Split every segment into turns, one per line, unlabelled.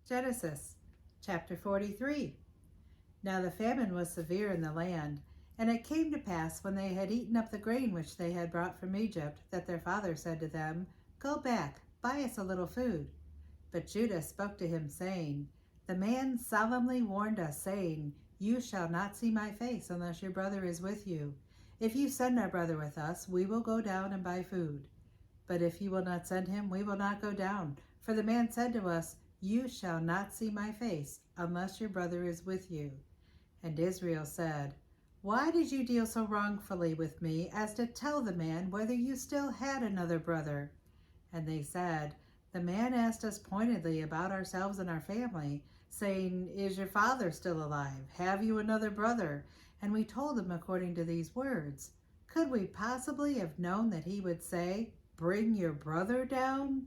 Genesis chapter 43. Now the famine was severe in the land, and it came to pass when they had eaten up the grain which they had brought from Egypt, that their father said to them, Go back, buy us a little food. But Judah spoke to him, saying, The man solemnly warned us, saying, You shall not see my face unless your brother is with you. If you send our brother with us, we will go down and buy food. But if you will not send him, we will not go down. For the man said to us, You shall not see my face unless your brother is with you. And Israel said, Why did you deal so wrongfully with me as to tell the man whether you still had another brother? And they said, The man asked us pointedly about ourselves and our family, saying, Is your father still alive? Have you another brother? And we told him according to these words. Could we possibly have known that he would say, Bring your brother down?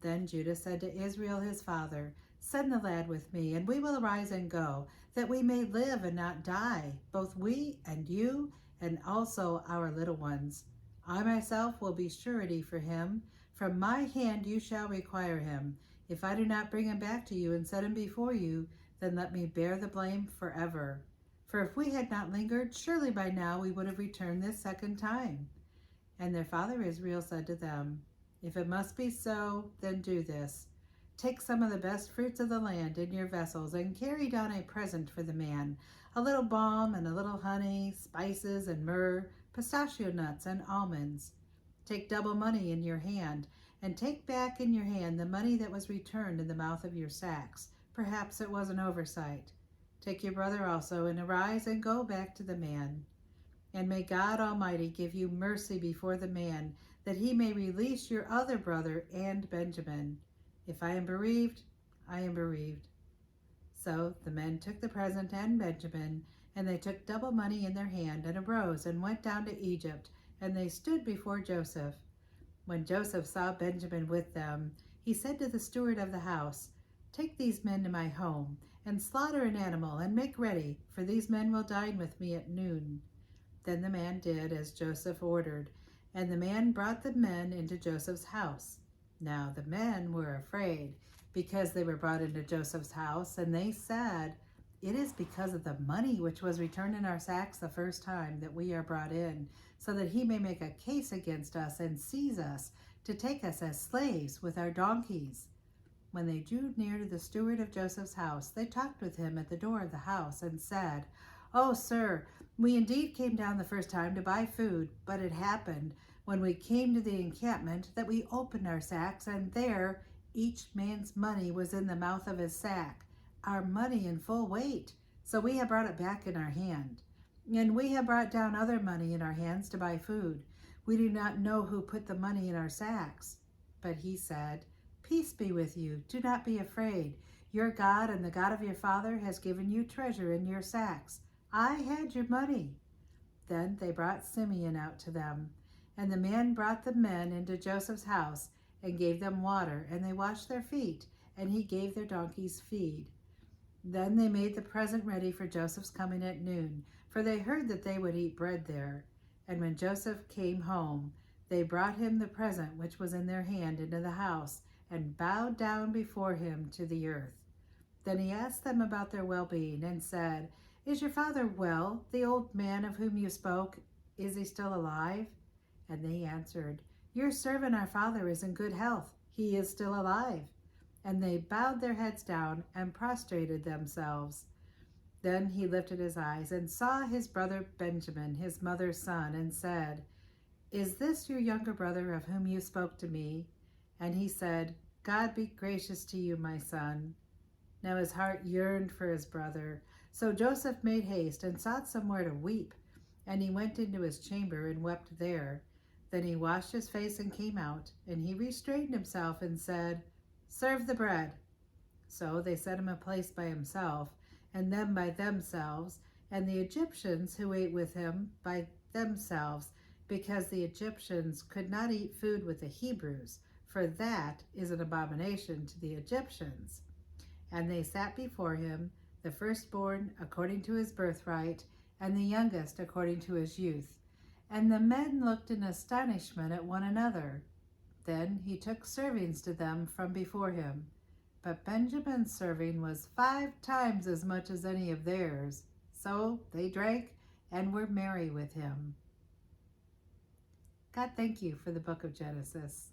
Then Judah said to Israel his father, Send the lad with me, and we will arise and go, that we may live and not die, both we and you, and also our little ones. I myself will be surety for him. From my hand you shall require him. If I do not bring him back to you and set him before you, then let me bear the blame forever. For if we had not lingered, surely by now we would have returned this second time. And their father Israel said to them, If it must be so, then do this. Take some of the best fruits of the land in your vessels, and carry down a present for the man, a little balm and a little honey, spices and myrrh, pistachio nuts and almonds. Take double money in your hand, and take back in your hand the money that was returned in the mouth of your sacks. Perhaps it was an oversight. Take your brother also, and arise and go back to the man. And may God Almighty give you mercy before the man, that he may release your other brother and Benjamin. If I am bereaved, I am bereaved. So the men took the present and Benjamin, and they took double money in their hand, and arose and went down to Egypt, and they stood before Joseph. When Joseph saw Benjamin with them, he said to the steward of the house, Take these men to my home, and slaughter an animal, and make ready, for these men will dine with me at noon. Then the man did as Joseph ordered, and the man brought the men into Joseph's house. Now the men were afraid, because they were brought into Joseph's house, and they said, It is because of the money which was returned in our sacks the first time that we are brought in, so that he may make a case against us and seize us, to take us as slaves with our donkeys. When they drew near to the steward of Joseph's house, they talked with him at the door of the house, and said, Oh, sir, we indeed came down the first time to buy food, but it happened, when we came to the encampment, that we opened our sacks, and there each man's money was in the mouth of his sack, our money in full weight. So we have brought it back in our hand. And we have brought down other money in our hands to buy food. We do not know who put the money in our sacks. But he said, Peace be with you. Do not be afraid. Your God and the God of your father has given you treasure in your sacks. I had your money. Then they brought Simeon out to them. And the man brought the men into Joseph's house, and gave them water, and they washed their feet, and he gave their donkeys feed. Then they made the present ready for Joseph's coming at noon, for they heard that they would eat bread there. And when Joseph came home, they brought him the present which was in their hand into the house, and bowed down before him to the earth. Then he asked them about their well-being, and said, Is your father well, the old man of whom you spoke? Is he still alive? And they answered, Your servant our father is in good health. He is still alive. And they bowed their heads down and prostrated themselves. Then he lifted his eyes and saw his brother Benjamin, his mother's son, and said, Is this your younger brother of whom you spoke to me? And he said, God be gracious to you, my son. Now his heart yearned for his brother. So Joseph made haste and sought somewhere to weep. And he went into his chamber and wept there. Then he washed his face and came out, and he restrained himself and said, Serve the bread. So they set him a place by himself, and them by themselves, and the Egyptians who ate with him by themselves, because the Egyptians could not eat food with the Hebrews, for that is an abomination to the Egyptians. And they sat before him, the firstborn according to his birthright, and the youngest according to his youth. And the men looked in astonishment at one another. Then he took servings to them from before him. But Benjamin's serving was 5 times as much as any of theirs. So they drank and were merry with him. God, thank you for the book of Genesis.